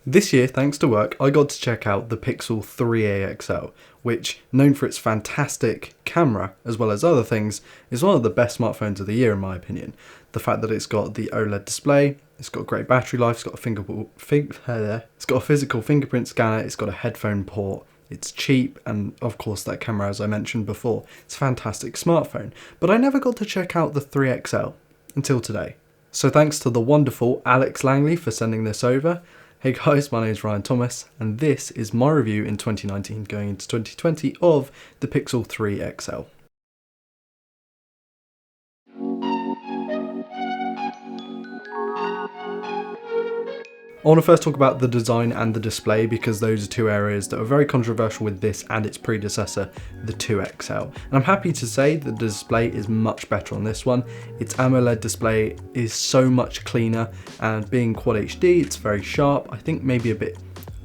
This year, thanks to work, I got to check out the Pixel 3a XL, which, known for its fantastic camera, as well as other things, is one of the best smartphones of the year in my opinion. The fact that it's got the OLED display, it's got great battery life, it's got a physical fingerprint scanner, it's got a headphone port, it's cheap, and of course that camera, as I mentioned before, it's a fantastic smartphone. But I never got to check out the 3XL until today. So thanks to the wonderful Alex Langley for sending this over. Hey guys, my name is Ryan Thomas, and this is my review in 2019 going into 2020 of the Pixel 3 XL. I want to first talk about the design and the display because those are two areas that are very controversial with this and its predecessor, the 2XL. And I'm happy to say that the display is much better on this one. Its AMOLED display is so much cleaner, and being Quad HD, it's very sharp. I think maybe a bit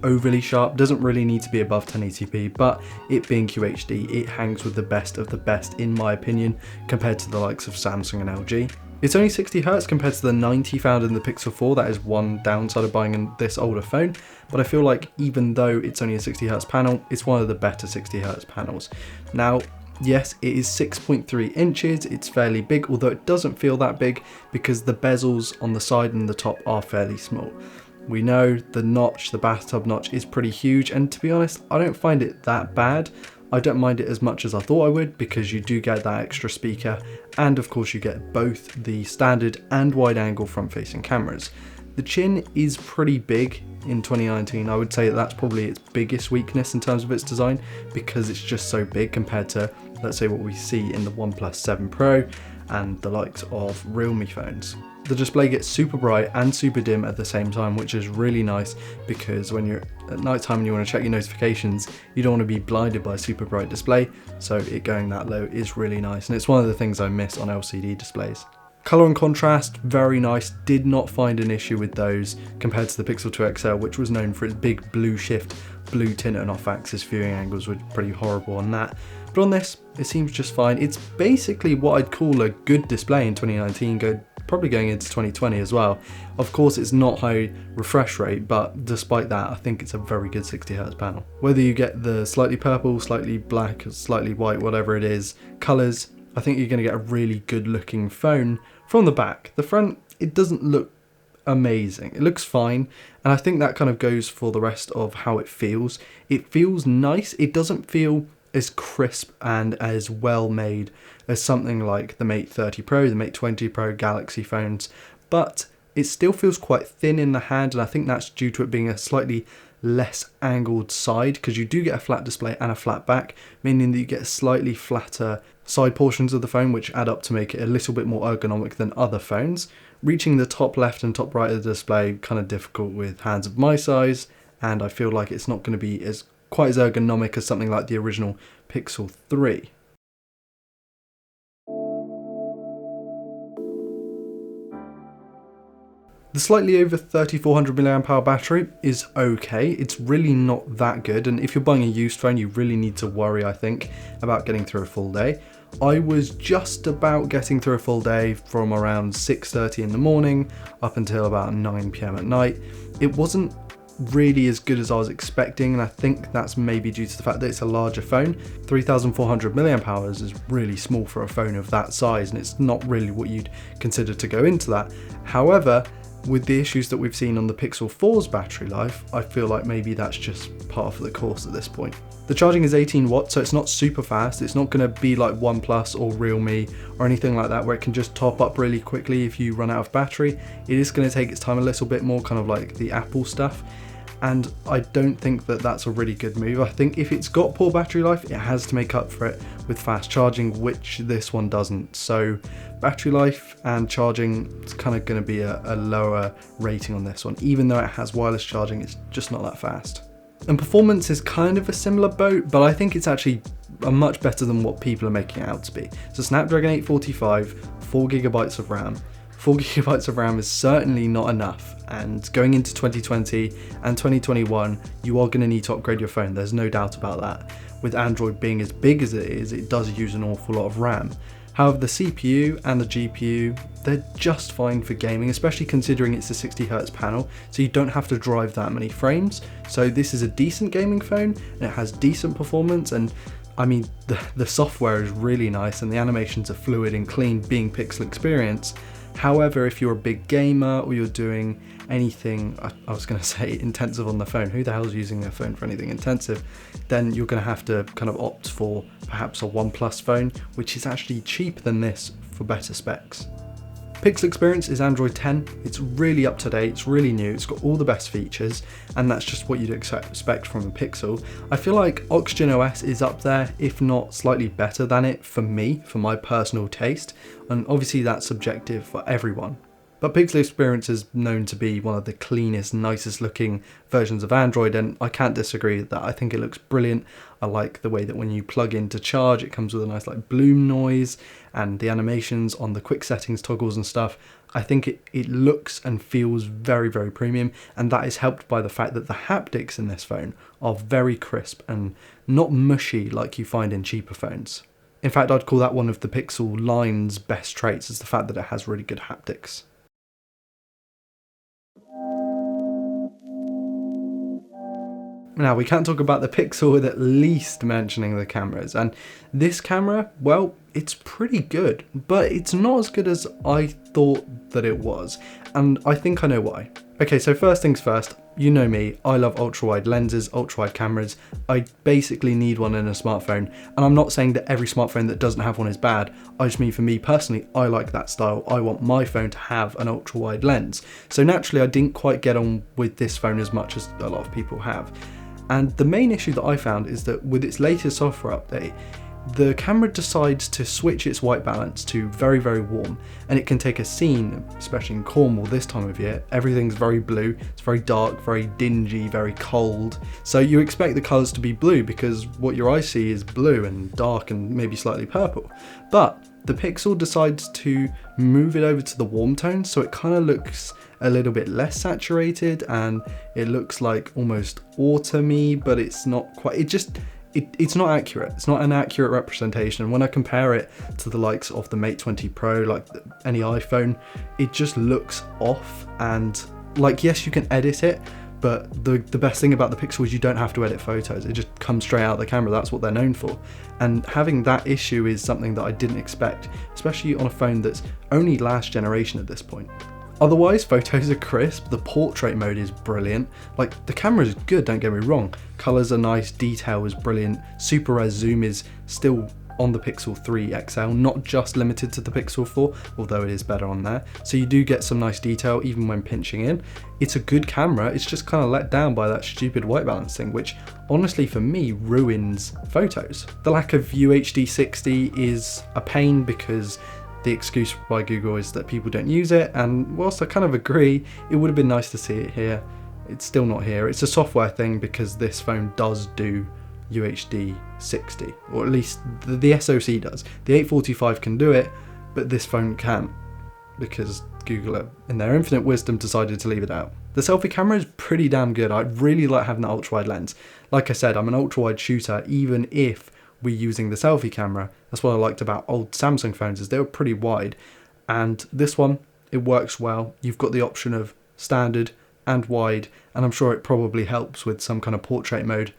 overly sharp, doesn't really need to be above 1080p, but it being QHD, it hangs with the best of the best in my opinion compared to the likes of Samsung and LG. It's only 60Hz compared to the 90 found in the Pixel 4, that is one downside of buying this older phone, but I feel like even though it's only a 60Hz panel, it's one of the better 60Hz panels. Now, yes, it is 6.3 inches, it's fairly big, although it doesn't feel that big because the bezels on the side and the top are fairly small. We know the notch, the bathtub notch, is pretty huge, and to be honest, I don't find it that bad. I don't mind it as much as I thought I would because you do get that extra speaker, and of course you get both the standard and wide angle front facing cameras. The chin is pretty big in 2019. I would say that's probably its biggest weakness in terms of its design because it's just so big compared to, let's say, what we see in the OnePlus 7 Pro and the likes of Realme phones. The display gets super bright and super dim at the same time, which is really nice because when you're at night time and you want to check your notifications, you don't want to be blinded by a super bright display, so it going that low is really nice, and it's one of the things I miss on LCD displays. Colour and contrast, very nice, did not find an issue with those compared to the Pixel 2 XL, which was known for its big blue shift, blue tint and off-axis viewing angles were pretty horrible on that. But on this, it seems just fine. It's basically what I'd call a good display in 2019, probably going into 2020 as well. Of course, it's not high refresh rate, but despite that, I think it's a very good 60Hz panel. Whether you get the slightly purple, slightly black, slightly white, whatever it is, colours, I think you're going to get a really good looking phone from the back. The front, it doesn't look amazing. It looks fine, and I think that kind of goes for the rest of how it feels. It feels nice. It doesn't feel as crisp and as well made as something like the Mate 30 Pro, the Mate 20 Pro Galaxy phones, but it still feels quite thin in the hand, and I think that's due to it being a slightly less angled side, because you do get a flat display and a flat back, meaning that you get slightly flatter side portions of the phone, which add up to make it a little bit more ergonomic than other phones. Reaching the top left and top right of the display, kind of difficult with hands of my size, and I feel like it's not going to be quite as ergonomic as something like the original Pixel 3. The slightly over 3400 mAh battery is okay, it's really not that good, and if you're buying a used phone you really need to worry, I think, about getting through a full day. I was just about getting through a full day from around 6:30 in the morning up until about 9 PM at night. It wasn't really as good as I was expecting, and I think that's maybe due to the fact that it's a larger phone. 3400 mAh is really small for a phone of that size, and it's not really what you'd consider to go into that. However, with the issues that we've seen on the Pixel 4's battery life, I feel like maybe that's just part of the course at this point. The charging is 18 watts, so it's not super fast. It's not going to be like OnePlus or Realme or anything like that where it can just top up really quickly if you run out of battery. It is going to take its time a little bit more, kind of like the Apple stuff. And I don't think that that's a really good move. I think if it's got poor battery life, it has to make up for it with fast charging, which this one doesn't. So battery life and charging, it's kind of going to be a lower rating on this one. Even though it has wireless charging, it's just not that fast. And performance is kind of a similar boat, but I think it's actually much better than what people are making it out to be. So Snapdragon 845, 4GB of RAM. 4GB of RAM is certainly not enough, and going into 2020 and 2021 you are going to need to upgrade your phone, there's no doubt about that. With Android being as big as it is, it does use an awful lot of RAM. However, the CPU and the GPU, they're just fine for gaming, especially considering it's a 60Hz panel, so you don't have to drive that many frames. So this is a decent gaming phone, and it has decent performance, and I mean, the software is really nice, and the animations are fluid and clean, being Pixel experience. However, if you're a big gamer or you're doing anything, I was going to say intensive on the phone, who the hell's using their phone for anything intensive, then you're going to have to kind of opt for perhaps a OnePlus phone, which is actually cheaper than this for better specs. Pixel experience is Android 10, it's really up to date, it's really new, it's got all the best features, and that's just what you'd expect from a Pixel. I feel like Oxygen OS is up there, if not slightly better than it for me, for my personal taste, and obviously that's subjective for everyone. But Pixel experience is known to be one of the cleanest, nicest looking versions of Android, and I can't disagree with that. I think it looks brilliant. I like the way that when you plug in to charge, it comes with a nice like bloom noise, and the animations on the quick settings toggles and stuff. I think it looks and feels very, very premium, and that is helped by the fact that the haptics in this phone are very crisp and not mushy like you find in cheaper phones. In fact, I'd call that one of the Pixel line's best traits, is the fact that it has really good haptics. Now, we can't talk about the Pixel with at least mentioning the cameras, and this camera, well, it's pretty good, but it's not as good as I thought that it was, and I think I know why. Okay, so first things first, you know me, I love ultra-wide lenses, ultra-wide cameras. I basically need one in a smartphone, and I'm not saying that every smartphone that doesn't have one is bad. I just mean for me personally, I like that style. I want my phone to have an ultra-wide lens. So naturally, I didn't quite get on with this phone as much as a lot of people have. And the main issue that I found is that with its latest software update, the camera decides to switch its white balance to very, very warm, and it can take a scene, especially in Cornwall this time of year, everything's very blue, it's very dark, very dingy, very cold. So you expect the colours to be blue because what your eyes see is blue and dark and maybe slightly purple. But the Pixel decides to move it over to the warm tones, so it kind of looks a little bit less saturated and it looks like almost autumny, but it's not quite, it's not accurate. It's not an accurate representation. And when I compare it to the likes of the Mate 20 Pro, like any iPhone, it just looks off. And like, yes, you can edit it, but the best thing about the Pixel is you don't have to edit photos. It just comes straight out of the camera. That's what they're known for. And having that issue is something that I didn't expect, especially on a phone that's only last generation at this point. Otherwise, photos are crisp, the portrait mode is brilliant, like the camera is good, don't get me wrong, colours are nice, detail is brilliant, super res zoom is still on the Pixel 3 XL, not just limited to the Pixel 4, although it is better on there, so you do get some nice detail even when pinching in. It's a good camera, it's just kind of let down by that stupid white balance thing, which honestly for me ruins photos. The lack of UHD 60 is a pain because the excuse by Google is that people don't use it, and whilst I kind of agree, it would have been nice to see it here. It's still not here. It's a software thing because this phone does do UHD 60, or at least the SoC does. The 845 can do it, but this phone can't because Google, in their infinite wisdom, decided to leave it out. The selfie camera is pretty damn good. I really like having the ultra-wide lens. Like I said, I'm an ultra-wide shooter, even if we're using the selfie camera. That's what I liked about old Samsung phones, is they were pretty wide, and this one, it works well. You've got the option of standard and wide, and I'm sure it probably helps with some kind of portrait mode.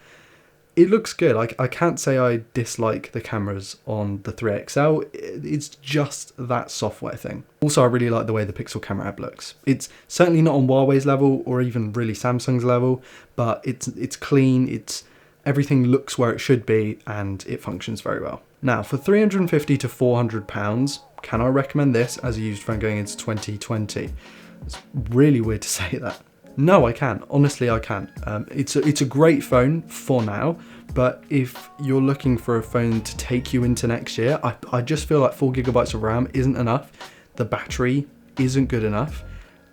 It looks good. I can't say I dislike the cameras on the 3XL, it's just that software thing. Also, I really like the way the Pixel camera app looks. It's certainly not on Huawei's level or even really Samsung's level, but it's clean, everything looks where it should be, and it functions very well. Now, for £350 to £400, can I recommend this as a used phone going into 2020? It's really weird to say that. No, I can. Honestly, I can. It's a great phone for now, but if you're looking for a phone to take you into next year, I just feel like 4GB of RAM isn't enough, the battery isn't good enough,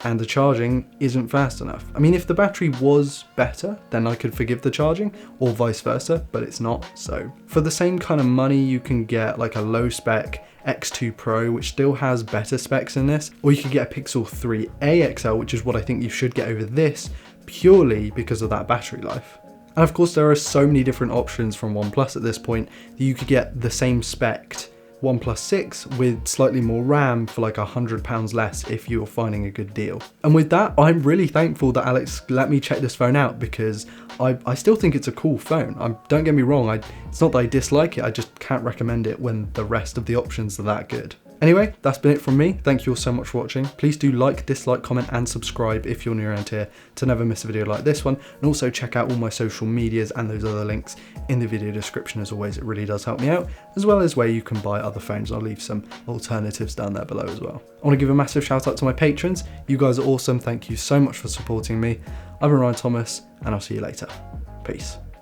and the charging isn't fast enough. I mean, if the battery was better, then I could forgive the charging, or vice versa, but it's not. So for the same kind of money, you can get like a low spec X2 Pro, which still has better specs in this, or you could get a Pixel 3a XL, which is what I think you should get over this, purely because of that battery life. And of course, there are so many different options from OnePlus at this point that you could get the same spec OnePlus 6 with slightly more RAM for like £100 less if you're finding a good deal. And with that, I'm really thankful that Alex let me check this phone out, because I still think it's a cool phone. Don't get me wrong, it's not that I dislike it, I just can't recommend it when the rest of the options are that good. Anyway, that's been it from me. Thank you all so much for watching. Please do like, dislike, comment and subscribe if you're new around here to never miss a video like this one. And also check out all my social medias and those other links in the video description. As always, it really does help me out, as well as where you can buy other phones. I'll leave some alternatives down there below as well. I want to give a massive shout out to my patrons. You guys are awesome. Thank you so much for supporting me. I've been Ryan Thomas, and I'll see you later. Peace.